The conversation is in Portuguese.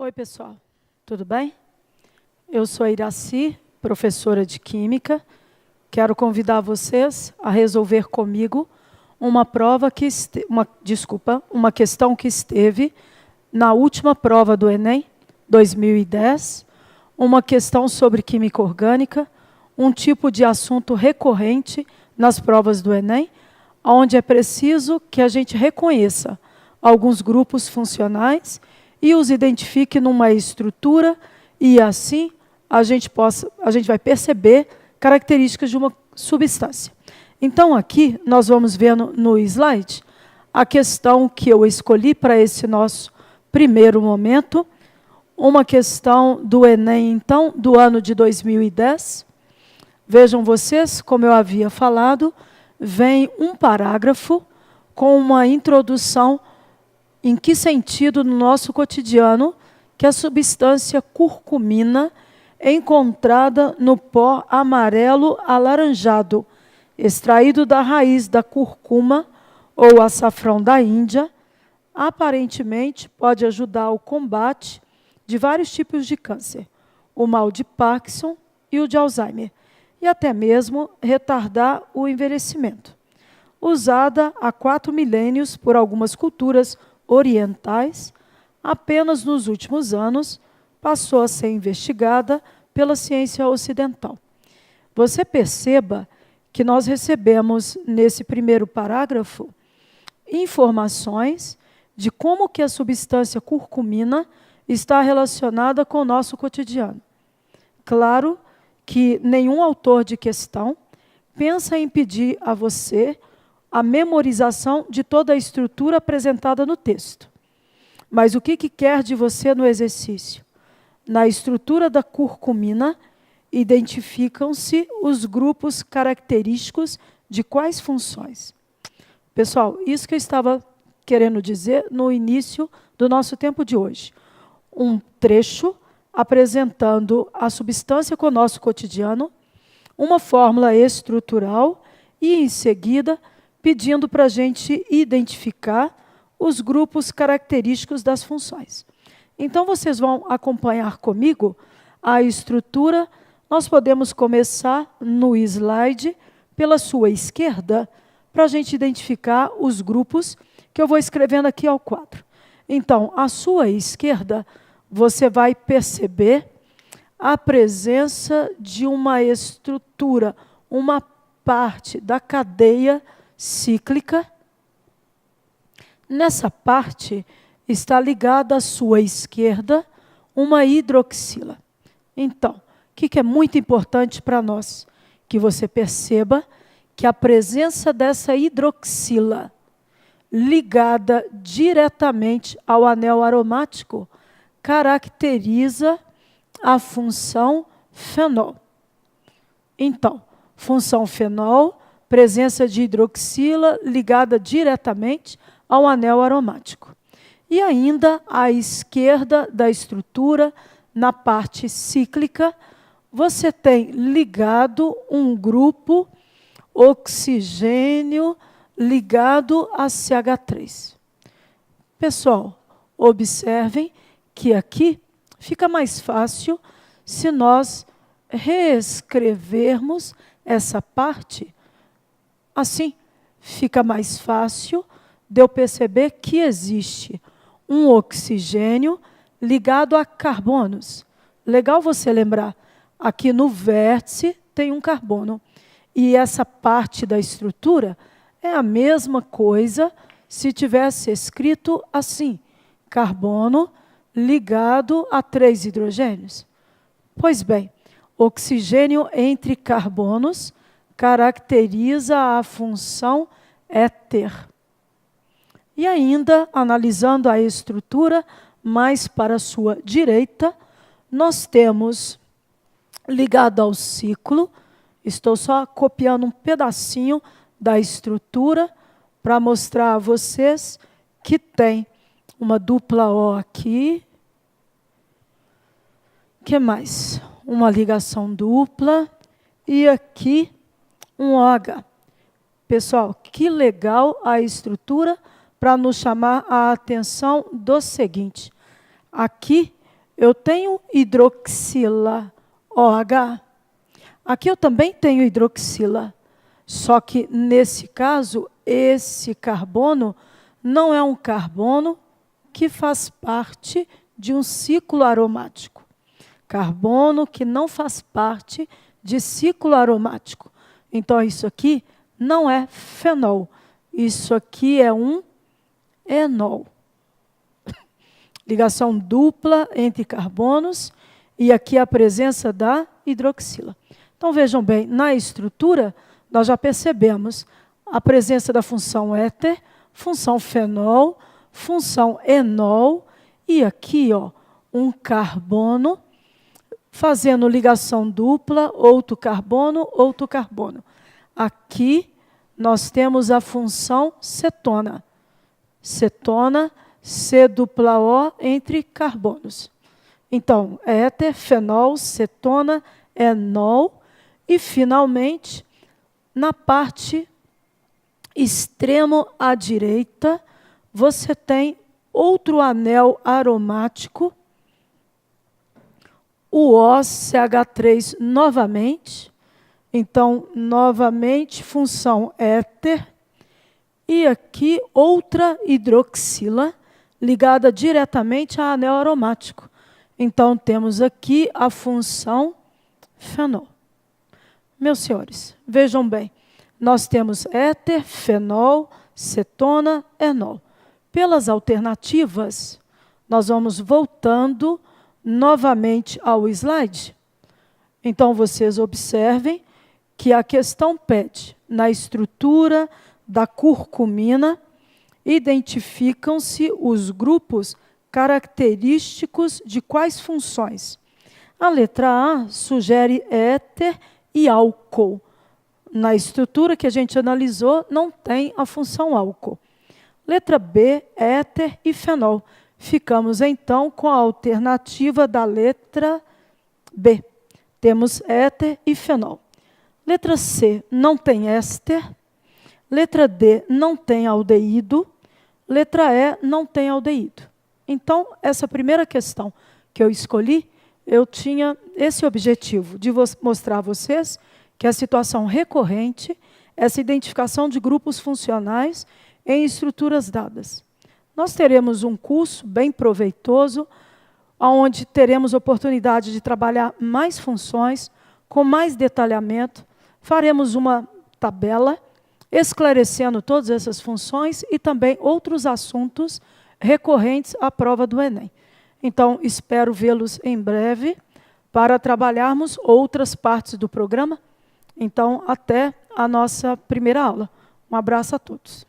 Oi, pessoal. Tudo bem? Eu sou a Iraci, professora de Química. Quero convidar vocês a resolver comigo uma uma questão que esteve na última prova do Enem 2010, uma questão sobre química orgânica, um tipo de assunto recorrente nas provas do Enem, onde é preciso que a gente reconheça alguns grupos funcionais e os identifique numa estrutura e assim a gente vai perceber características de uma substância. Então aqui nós vamos ver no slide a questão que eu escolhi para esse nosso primeiro momento, uma questão do Enem, então, do ano de 2010. Vejam vocês, como eu havia falado, vem um parágrafo com uma introdução em que sentido no nosso cotidiano que a substância curcumina é encontrada no pó amarelo alaranjado, extraído da raiz da curcuma ou açafrão da Índia, aparentemente pode ajudar ao combate de vários tipos de câncer, o mal de Parkinson e o de Alzheimer, e até mesmo retardar o envelhecimento. Usada há 4 milênios por algumas culturas orientais, apenas nos últimos anos passou a ser investigada pela ciência ocidental. Você perceba que nós recebemos, nesse primeiro parágrafo, informações de como que a substância curcumina está relacionada com o nosso cotidiano. Claro que nenhum autor de questão pensa em pedir a você a memorização de toda a estrutura apresentada no texto. Mas o que quer de você no exercício? Na estrutura da curcumina, identificam-se os grupos característicos de quais funções? Pessoal, isso que eu estava querendo dizer no início do nosso tempo de hoje. Um trecho apresentando a substância com o nosso cotidiano, uma fórmula estrutural e, em seguida, pedindo para a gente identificar os grupos característicos das funções. Então, vocês vão acompanhar comigo a estrutura. Nós podemos começar no slide pela sua esquerda, para a gente identificar os grupos que eu vou escrevendo aqui ao quadro. Então, à sua esquerda, você vai perceber a presença de uma estrutura, uma parte da cadeia cíclica. Nessa parte está ligada à sua esquerda uma hidroxila. Então, o que é muito importante para nós? Que você perceba que a presença dessa hidroxila ligada diretamente ao anel aromático caracteriza a função fenol. Então, função fenol, presença de hidroxila ligada diretamente ao anel aromático. E ainda à esquerda da estrutura, na parte cíclica, você tem ligado um grupo oxigênio ligado a CH3. Pessoal, observem que aqui fica mais fácil se nós reescrevermos essa parte. Assim, fica mais fácil de eu perceber que existe um oxigênio ligado a carbonos. Legal você lembrar, aqui no vértice tem um carbono. E essa parte da estrutura é a mesma coisa se tivesse escrito assim, carbono ligado a 3 hidrogênios. Pois bem, oxigênio entre carbonos caracteriza a função éter. E ainda, analisando a estrutura mais para a sua direita, nós temos, ligado ao ciclo, estou só copiando um pedacinho da estrutura para mostrar a vocês que tem uma dupla O aqui. O que mais? Uma ligação dupla e aqui um OH. Pessoal, que legal a estrutura para nos chamar a atenção do seguinte. Aqui eu tenho hidroxila OH. Aqui eu também tenho hidroxila. Só que, nesse caso, esse carbono não é um carbono que faz parte de um ciclo aromático. Carbono que não faz parte de ciclo aromático. Então, isso aqui não é fenol. Isso aqui é um enol. Ligação dupla entre carbonos e aqui a presença da hidroxila. Então, vejam bem, na estrutura, nós já percebemos a presença da função éter, função fenol, função enol, e aqui, ó, um carbono, fazendo ligação dupla, outro carbono, outro carbono. Aqui, nós temos a função cetona. Cetona, C-O entre carbonos. Então, éter, fenol, cetona, enol, e, finalmente, na parte extremo à direita, você tem outro anel aromático, o OCH3 novamente. Então, novamente, função éter. E aqui, outra hidroxila, ligada diretamente a anel aromático. Então, temos aqui a função fenol. Meus senhores, vejam bem, nós temos éter, fenol, cetona, enol. Pelas alternativas, nós vamos voltando novamente ao slide. Então, vocês observem que a questão pede, na estrutura da curcumina, identificam-se os grupos característicos de quais funções? A letra A sugere éter e álcool. Na estrutura que a gente analisou, não tem a função álcool. Letra B, éter e fenol. Ficamos, então, com a alternativa da letra B. Temos éter e fenol. Letra C, não tem éster. Letra D, não tem aldeído. Letra E, não tem aldeído. Então, essa primeira questão que eu escolhi, eu tinha esse objetivo, de mostrar a vocês que a situação recorrente, essa identificação de grupos funcionais em estruturas dadas. Nós teremos um curso bem proveitoso, onde teremos oportunidade de trabalhar mais funções, com mais detalhamento, faremos uma tabela, esclarecendo todas essas funções e também outros assuntos recorrentes à prova do Enem. Então, espero vê-los em breve para trabalharmos outras partes do programa. Então, até a nossa primeira aula. Um abraço a todos.